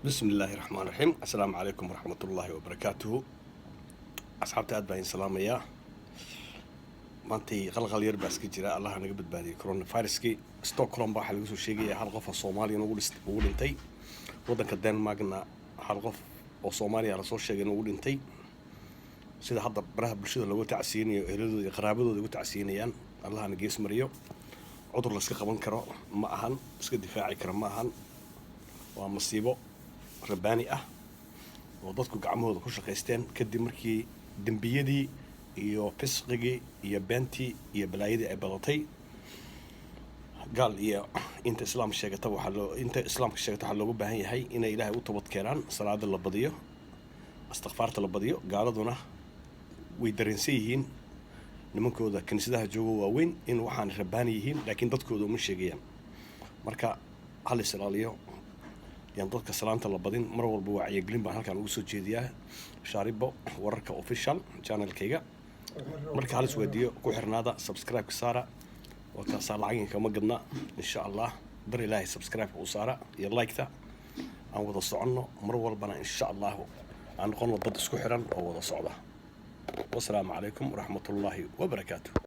بسم الله الرحمن الرحيم. السلام عليكم ورحمة الله وبركاته. أصحابتي أد باين سلامية. maantay qalqal yar baa iska jira allah naga badbaadiyay coronaviruskii Stockholm baa lagu soo sheegay hal qof oo Soomaali ugu dhintay wadanka Denmarkna hal qof oo Soomaali la soo sheegay inuu dhintay sida hadda baraha bulshada lagu tacsiinayo ehelada iyo qaraabadooda ugu tacsiinayaan allah na gees mariyo cudur la iska qaban karo ma ahan iska difaaci karo ma ahan waa masiibo rabbaani ah oo dadku gacmahooda ku shaqeysteen kadib markii dambiyadii iyo fisqigii iyo beentii iyo balaayadii ay badatay gaal iyo inta islaam sheegata inta islaamka sheegata waxa loogu baahan yahay inay ilaahay u toobad keenaan salaada la badiyo istighfaarta la badiyo gaaladuna way dareensan yihiin nimankooda kaniisadaha joogo waaweyn in waxaan rabbaani yihiin laakiin dadkooda uma sheegayaan marka hal islaaliyo yan dadka salaanta la badin mar walba wacyigelin baan halkan ugu soo jeediyaa shaaribo wararka official channelkayga marka halis wadiyo ku xirnaada subscribe saara oo taas lacag kama gadna insha Allah bar ilaahay subscribe u saara iyo like ta aan wada soconno mar walbana insha Allah aan noqon dad isku xiran oo wada socda wassalaamu calaykum waraxmatullaahi wabarakaatuh.